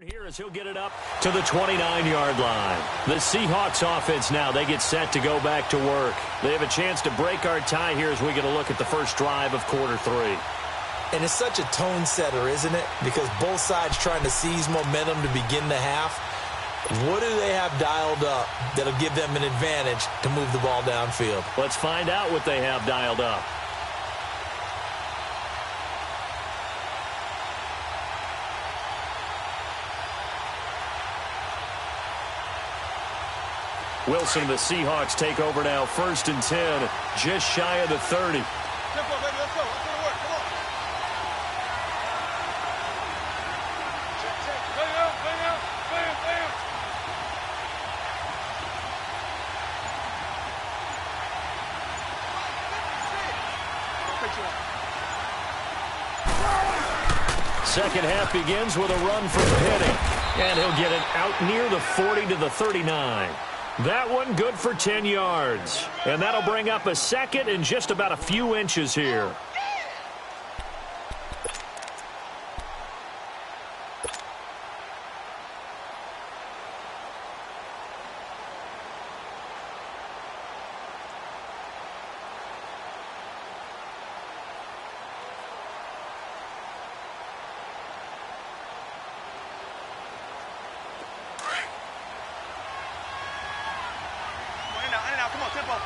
Here as he'll get it up to the 29-yard line. The Seahawks offense now, they get set to go back to work. They have a chance to break our tie here as we get a look at the first drive of quarter three. And it's such a tone setter, isn't it? Because both sides trying to seize momentum to begin the half. What do they have dialed up that'll give them an advantage to move the ball downfield? Let's find out what they have dialed up. Wilson and the Seahawks take over now, 1st and 10, just shy of the 30. Tempo, baby, let's go. Let's go to work. Come on. Check. Bang out. Bam. Second half begins with a run from Penny, and he'll get it out near the 40 to the 39. That one good for 10 yards. And that'll bring up a second and just about a few inches here. Come on, tempo. On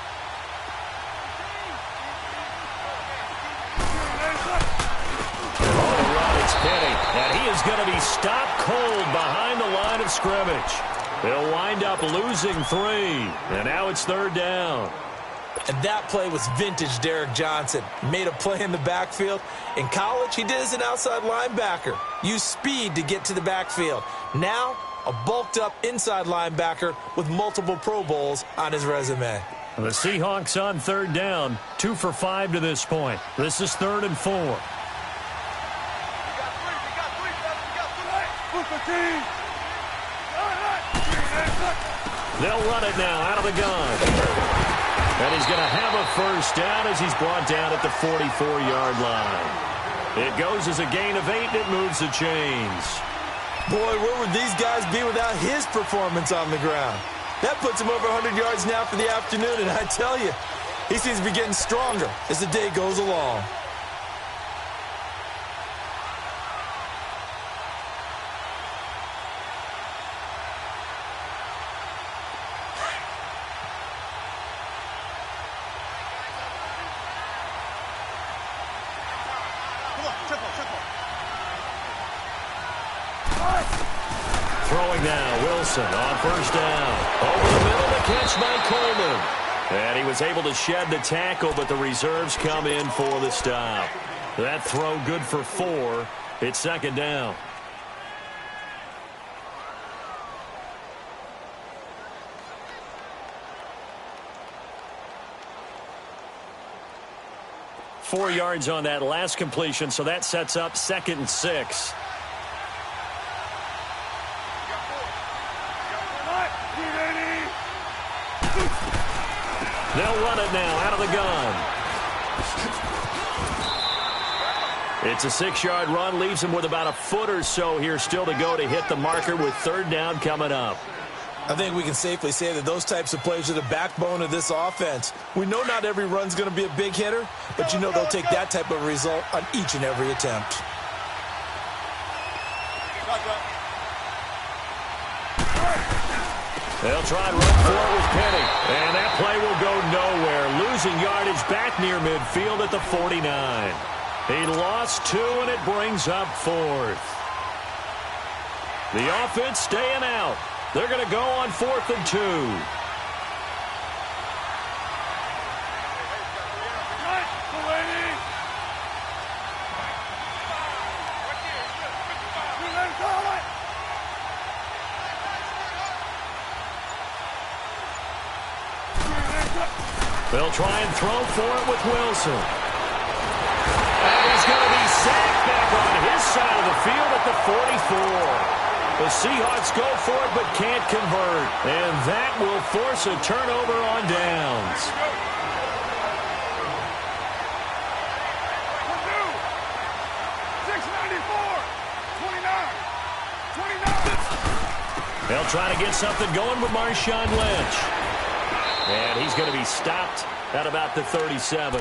the run, it's Penny. And he is going to be stopped cold behind the line of scrimmage. They'll wind up losing 3. And now it's 3rd down. And that play was vintage Derek Johnson. Made a play in the backfield. In college, he did as an outside linebacker. Used speed to get to the backfield. Now, a bulked-up inside linebacker with multiple Pro Bowls on his resume. The Seahawks on 3rd down, 2 for 5 to this point. This is 3rd and 4. We got three, They'll run it now out of the gun. And he's going to have a first down as he's brought down at the 44-yard line. It goes as a gain of 8, and it moves the chains. Boy, where would these guys be without his performance on the ground? That puts him over 100 yards now for the afternoon, and I tell you, he seems to be getting stronger as the day goes along. Come on, tempo. Throwing now, Wilson on 1st down. Over the middle, the catch by Coleman. And he was able to shed the tackle, but the reserves come in for the stop. That throw good for 4. It's 2nd down. Four yards on that last completion, so that sets up 2nd and 6. They'll run it now out of the gun. It's a 6-yard run, leaves him with about a foot or so here still to go to hit the marker with 3rd down coming up. I think we can safely say that those types of plays are the backbone of this offense. We know not every run's going to be a big hitter, but you know they'll take that type of result on each and every attempt. They'll try and run for it with Penny. And that play will go nowhere. Losing yardage back near midfield at the 49. He lost 2, and it brings up 4th. The offense staying out. They're going to go on 4th and 2. They'll try and throw for it with Wilson. And he's going to be sacked back on his side of the field at the 44. The Seahawks go for it but can't convert. And that will force a turnover on downs. They'll try to get something going with Marshawn Lynch. And he's going to be stopped at about the 37.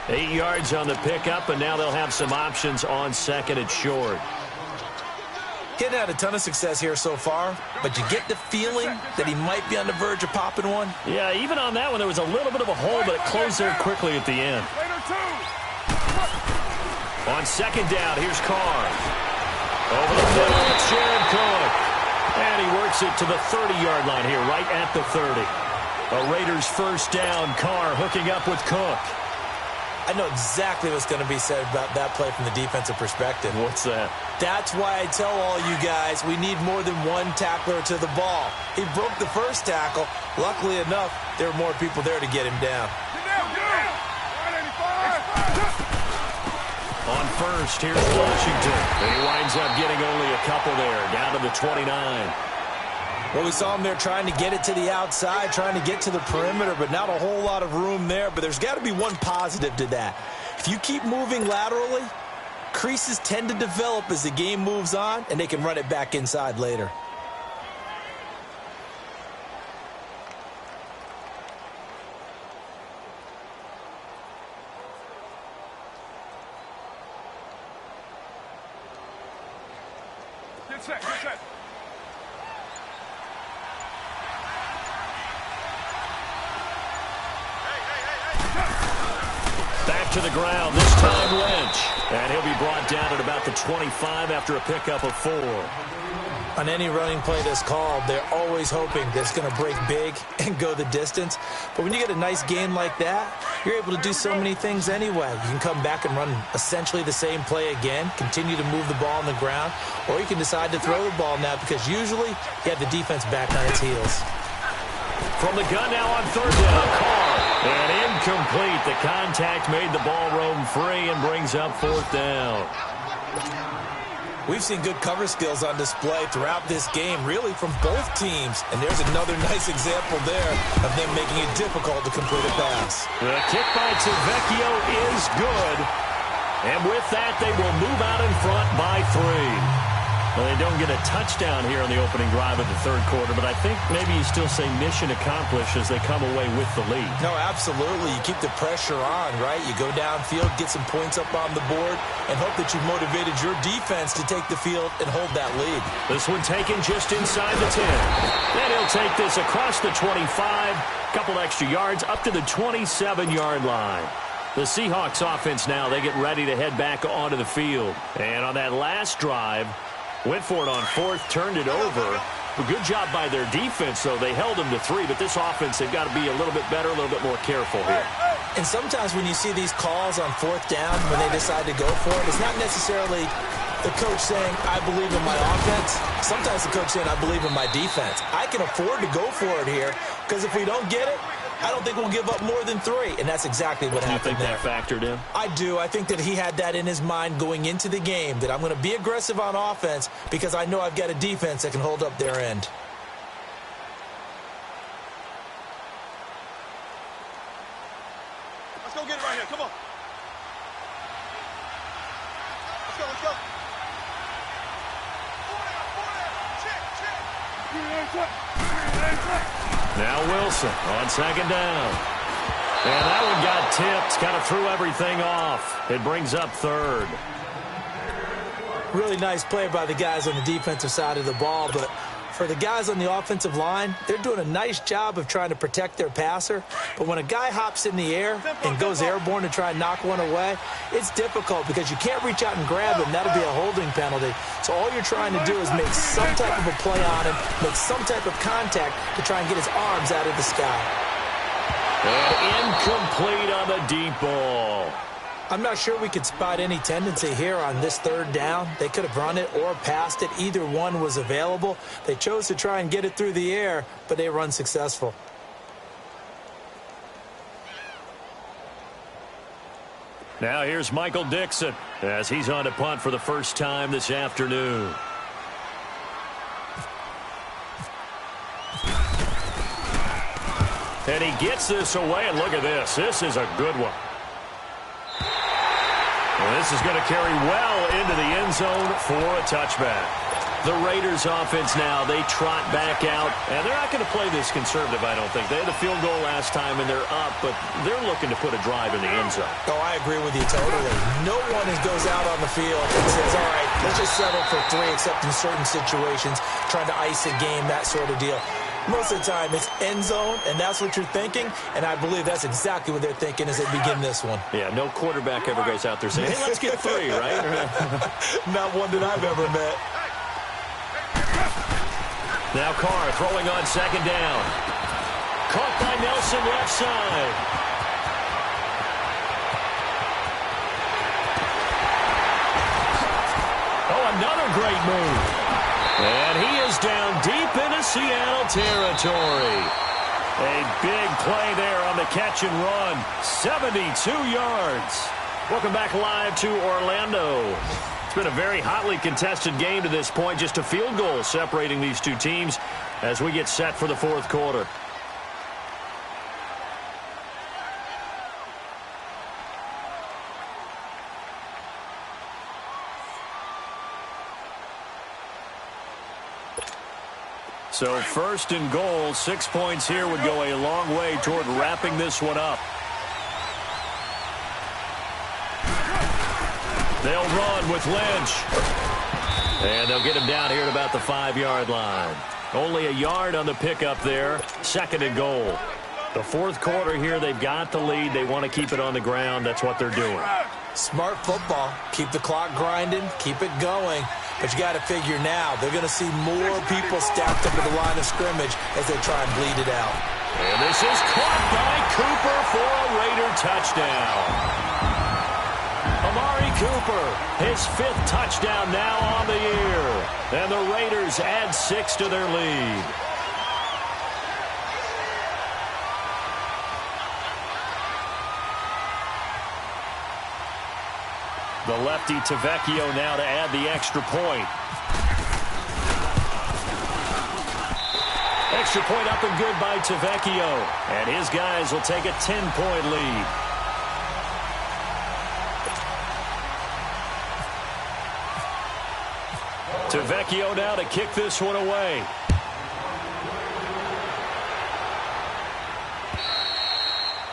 8 yards on the pickup, and now they'll have some options on second and short. Getting had a ton of success here so far, but you get the feeling that he might be on the verge of popping one. Yeah, even on that one, there was a little bit of a hole, but it closed there quickly at the end. On second down, here's Carr. Over the middle, it's Jared Cook. And he works it to the 30-yard line here, right at the 30. A Raiders first down, Carr hooking up with Cook. I know exactly what's going to be said about that play from the defensive perspective. What's that? That's why I tell all you guys we need more than one tackler to the ball. He broke the first tackle. Luckily enough, there were more people there to get him down. On first, here's Washington. And he winds up getting only a couple there, down to the 29. Well, we saw him there trying to get it to the outside, trying to get to the perimeter, but not a whole lot of room there. But there's got to be one positive to that. If you keep moving laterally, creases tend to develop as the game moves on, and they can run it back inside later. Get set, get set. Back to the ground, this time Lynch. And he'll be brought down at about the 25 after a pickup of 4. On any running play that's called, they're always hoping that it's going to break big and go the distance. But when you get a nice gain like that, you're able to do so many things anyway. You can come back and run essentially the same play again, continue to move the ball on the ground, or you can decide to throw the ball now because usually you have the defense back on its heels. From the gun now on third down, Carr. And incomplete. The contact made the ball roam free and brings up fourth down. We've seen good cover skills on display throughout this game, really from both teams. And there's another nice example there of them making it difficult to complete a pass. The kick by Gbjr814 is good. And with that, they will move out in front by 3. Well, they don't get a touchdown here on the opening drive of the third quarter, but I think maybe you still say mission accomplished as they come away with the lead. No, absolutely. You keep the pressure on, right? You go downfield, get some points up on the board, and hope that you've motivated your defense to take the field and hold that lead. This one taken just inside the 10. And he'll take this across the 25, couple extra yards up to the 27-yard line. The Seahawks offense now, they get ready to head back onto the field. And on that last drive, went for it on fourth, turned it over. A good job by their defense, though. They held them to 3, but this offense, they've got to be a little bit better, a little bit more careful here. And sometimes when you see these calls on fourth down, when they decide to go for it, it's not necessarily the coach saying, I believe in my offense. Sometimes the coach saying, I believe in my defense. I can afford to go for it here, because if we don't get it, I don't think we'll give up more than 3, and that's exactly what happened there. You think that factored in? I do. I think that he had that in his mind going into the game, that I'm going to be aggressive on offense because I know I've got a defense that can hold up their end. Let's go get it right here. Come on. Let's go, let's go. Check. Now Wilson on second down. And that one got tipped, kind of threw everything off. It brings up third. Really nice play by the guys on the defensive side of the ball, but for the guys on the offensive line, they're doing a nice job of trying to protect their passer. But when a guy hops in the air and goes airborne to try and knock one away, it's difficult because you can't reach out and grab him. That'll be a holding penalty. So all you're trying to do is make some type of a play on him, make some type of contact to try and get his arms out of the sky. And incomplete on the deep ball. I'm not sure we could spot any tendency here on this third down. They could have run it or passed it. Either one was available. They chose to try and get it through the air, but they were unsuccessful. Now here's Michael Dixon as he's on to punt for the first time this afternoon. And he gets this away, and look at this. This is a good one. Well, this is going to carry well into the end zone for a touchback. The Raiders offense now, they trot back out, and they're not going to play this conservative, I don't think. They had a field goal last time, and they're up, but they're looking to put a drive in the end zone. Oh, I agree with you totally. No one goes out on the field and says, all right, let's just settle for 3, except in certain situations, trying to ice a game, that sort of deal. Most of the time, it's end zone, and that's what you're thinking, and I believe that's exactly what they're thinking as they begin this one. Yeah, no quarterback ever goes out there saying, hey, let's get 3, right? Not one that I've ever met. Now Carr throwing on second down. Caught by Nelson left side. Oh, another great move. And he is down deep into Seattle territory. A big play there on the catch and run. 72 yards. Welcome back live to Orlando. It's been a very hotly contested game to this point. Just a field goal separating these two teams as we get set for the fourth quarter. So first and goal, 6 points here would go a long way toward wrapping this one up. They'll run with Lynch. And they'll get him down here at about the 5-yard line. Only a yard on the pickup there. Second and goal. The fourth quarter here, they've got the lead. They want to keep it on the ground. That's what they're doing. Smart football. Keep the clock grinding. Keep it going. But you got to figure now, they're going to see more people stacked up at the line of scrimmage as they try and bleed it out. And this is caught by Cooper for a Raider touchdown. Amari Cooper, his 5th touchdown now on the year. And the Raiders add 6 to their lead. The lefty Tavecchio now to add the extra point. Extra point up and good by Tavecchio. And his guys will take a 10-point lead. Tavecchio now to kick this one away.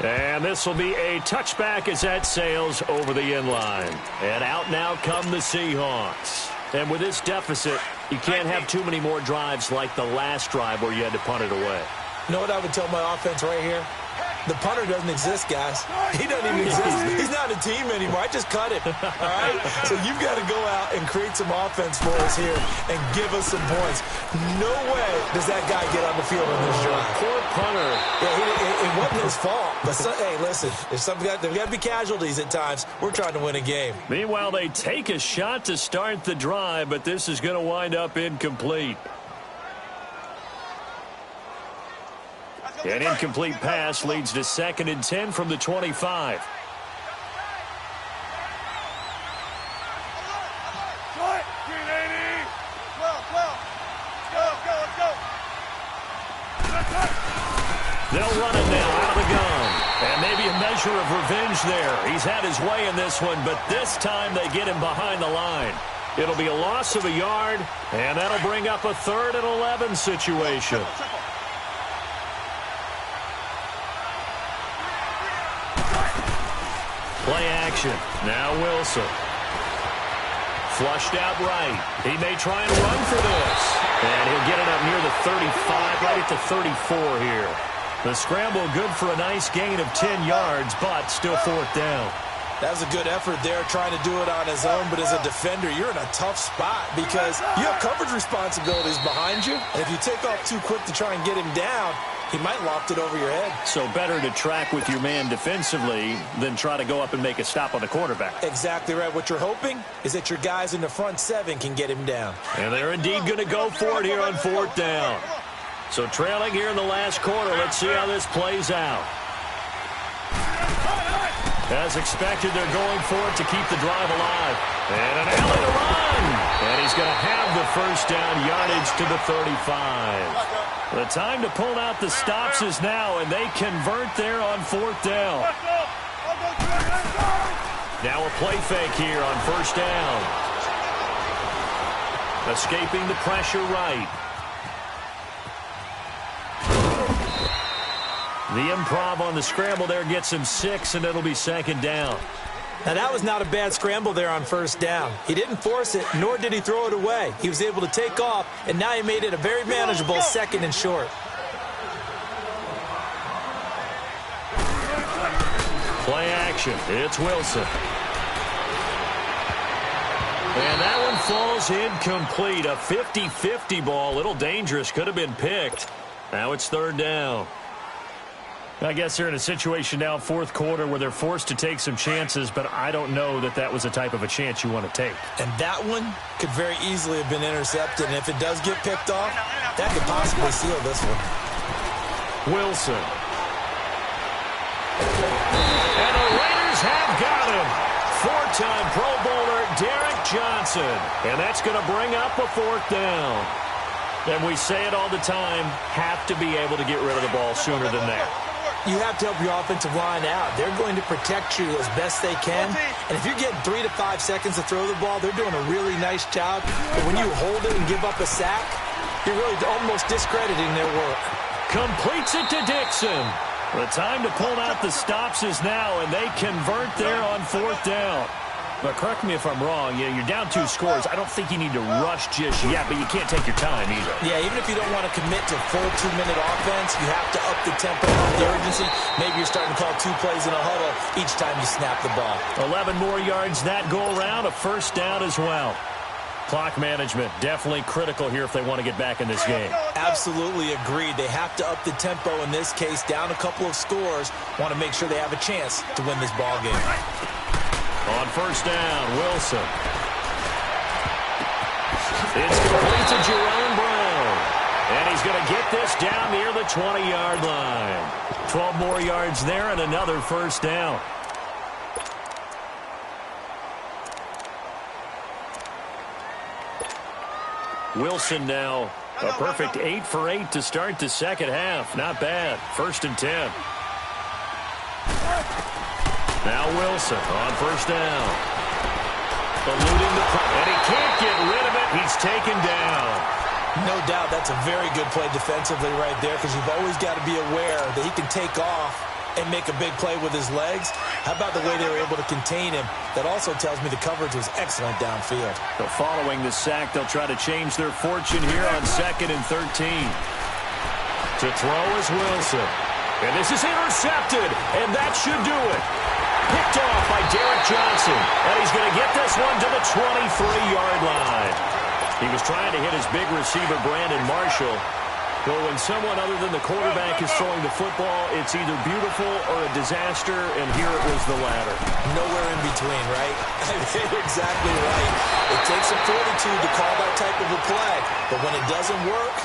And this will be a touchback as that sails over the end line. And out now come the Seahawks. And with this deficit, you can't have too many more drives like the last drive where you had to punt it away. You know what I would tell my offense right here? The punter doesn't exist, guys. He doesn't even exist. He's not a team anymore. I just cut him. All right? So you've got to go out and create some offense for us here and give us some points. No way does that guy get on the field on this drive. Poor punter. Yeah, it wasn't his fault. But, hey, listen, there's got to be casualties at times. We're trying to win a game. Meanwhile, they take a shot to start the drive, but this is going to wind up incomplete. An incomplete pass leads to 2nd and 10 from the 25. They'll run it now out of the gun. And maybe a measure of revenge there. He's had his way in this one, but this time they get him behind the line. It'll be a loss of a yard, and that'll bring up a 3rd and 11 situation. Play action. Now Wilson. Flushed out right. He may try and run for this. And he'll get it up near the 35, right at the 34 here. The scramble good for a nice gain of 10 yards, but still 4th down. That was a good effort there, trying to do it on his own. But as a defender, you're in a tough spot because you have coverage responsibilities behind you. And if you take off too quick to try and get him down, he might loft it over your head. So better to track with your man defensively than try to go up and make a stop on the quarterback. Exactly right. What you're hoping is that your guys in the front 7 can get him down. And they're indeed going to go for it here on 4th down. So trailing here in the last quarter. Let's see how this plays out. As expected, they're going for it to keep the drive alive. And an alley to run. And he's going to have the first down, yardage to the 35. The time to pull out the stops is now, and they convert there on 4th down. Now a play fake here on 1st down. Escaping the pressure right. The improv on the scramble there gets him 6, and it'll be 2nd down. Now, that was not a bad scramble there on 1st down. He didn't force it, nor did he throw it away. He was able to take off, and now he made it a very manageable 2nd and short. Play action. It's Wilson. And that one falls incomplete. A 50-50 ball. A little dangerous. Could have been picked. Now it's 3rd down. I guess they're in a situation now, 4th quarter, where they're forced to take some chances, but I don't know that that was the type of a chance you want to take. And that one could very easily have been intercepted, and if it does get picked off, that could possibly seal this one. Wilson. And the Raiders have got him. 4-time Pro Bowler Derek Johnson. And that's going to bring up a 4th down. And we say it all the time, have to be able to get rid of the ball sooner than that. You have to help your offensive line out. They're going to protect you as best they can. And if you're getting 3 to 5 seconds to throw the ball, they're doing a really nice job. But when you hold it and give up a sack, you're really almost discrediting their work. Completes it to Dixon. The time to pull out the stops is now, and they convert there on 4th down. But correct me if I'm wrong, you're down 2 scores. I don't think you need to rush just yet, but you can't take your time either. Yeah, even if you don't want to commit to full 2-minute offense, you have to up the tempo, up the urgency. Maybe you're starting to call 2 plays in a huddle each time you snap the ball. 11 more yards that go around, a 1st down as well. Clock management, definitely critical here if they want to get back in this game. Absolutely agreed. They have to up the tempo in this case, down a couple of scores. Want to make sure they have a chance to win this ball game. On 1st down, Wilson. It's complete to Jerome Brown. And he's going to get this down near the 20-yard line. 12 more yards there and another 1st down. Wilson now a perfect 8 for 8 to start the 2nd half. Not bad. 1st and 10. Now Wilson on 1st down. Eluding the play, and he can't get rid of it. He's taken down. No doubt that's a very good play defensively right there, because you've always got to be aware that he can take off and make a big play with his legs. How about the way they were able to contain him? That also tells me the coverage was excellent downfield. So following the sack, they'll try to change their fortune here on 2nd and 13. To throw is Wilson. And this is intercepted, and that should do it. Picked off by Derek Johnson, and he's going to get this one to the 23-yard line. He was trying to hit his big receiver, Brandon Marshall. But when someone other than the quarterback is throwing the football, it's either beautiful or a disaster, and here it was the latter. Nowhere in between, right? You're exactly right. It takes a fortitude to call that type of a play, but when it doesn't work,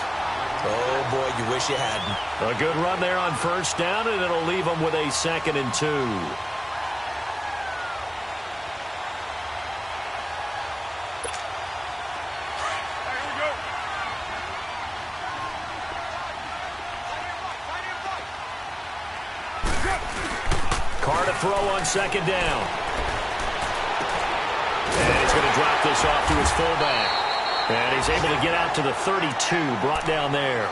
oh, boy, you wish you hadn't. A good run there on 1st down, and it'll leave them with a 2nd and 2. Carr to throw on 2nd down. And he's going to drop this off to his fullback. And he's able to get out to the 32, brought down there.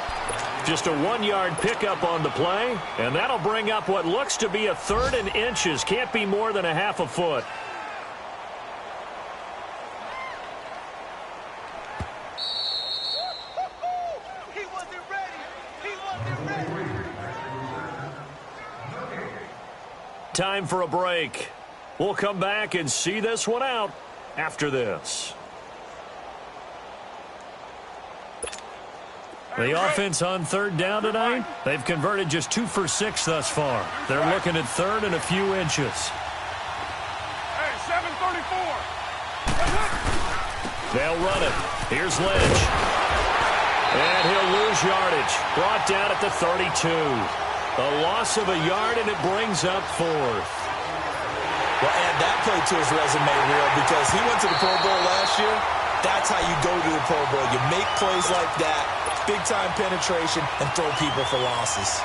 Just a 1-yard pickup on the play, and that'll bring up what looks to be a 3rd and inches. Can't be more than a half a foot. He wasn't ready. He wasn't ready. Time for a break. We'll come back and see this one out after this. The offense on 3rd down tonight, they've converted just 2 for 6 thus far. They're looking at 3rd and a few inches. Hey, 734. They'll run it. Here's Lynch. And he'll lose yardage. Brought down at the 32. A loss of a yard, and it brings up 4th. Well, add that play to his resume, Will, because he went to the Pro Bowl last year. That's how you go to the Pro Bowl. You make plays like that, big-time penetration, and throw people for losses.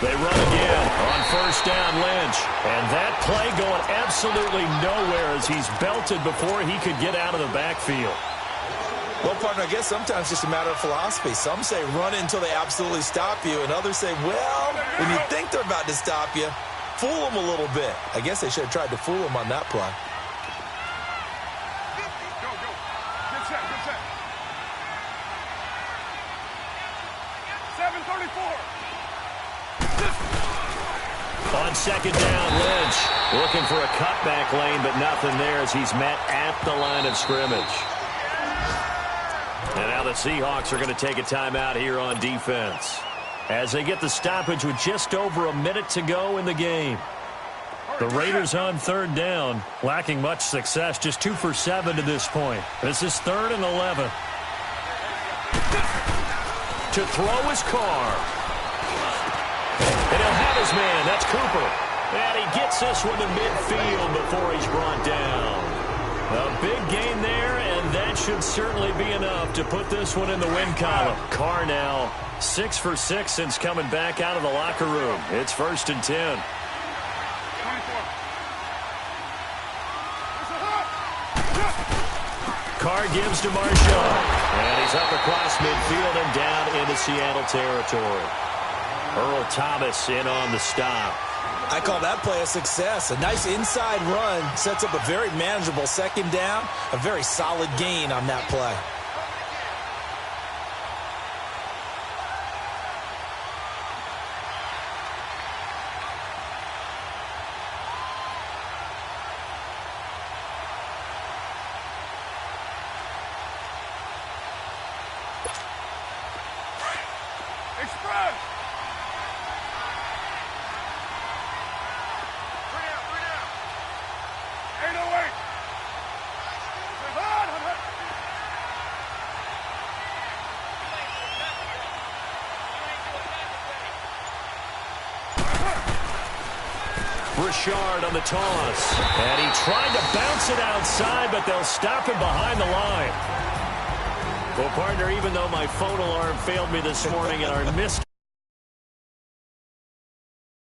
They run again on first down, Lynch. And that play going absolutely nowhere as he's belted before he could get out of the backfield. Well, partner, I guess sometimes it's just a matter of philosophy. Some say run until they absolutely stop you, and others say, well, when you think they're about to stop you, fool them a little bit. I guess they should have tried to fool them on that play. Go, go. Good set, good set. 7:34. On second down, Lynch looking for a cutback lane, but nothing there as he's met at the line of scrimmage. And now the Seahawks are going to take a timeout here on defense as they get the stoppage with just over a minute to go in the game. The Raiders on third down, lacking much success, just 2 for 7 to this point. This is 3rd and 11. To throw his Carr. And he'll have his man. That's Cooper. And he gets this one to midfield before he's brought down. A big gain there, and that should certainly be enough to put this one in the win column. Carr now 6 for 6 since coming back out of the locker room. It's 1st and 10. 24. Carr gives to Marshawn. And he's up across midfield and down into Seattle territory. Earl Thomas in on the stop. I call that play a success. A nice inside run sets up a very manageable second down. A very solid gain on that play. Express. Richard on the toss. And he tried to bounce it outside, but they'll stop him behind the line. Well, partner, even though my phone alarm failed me this morning and our missed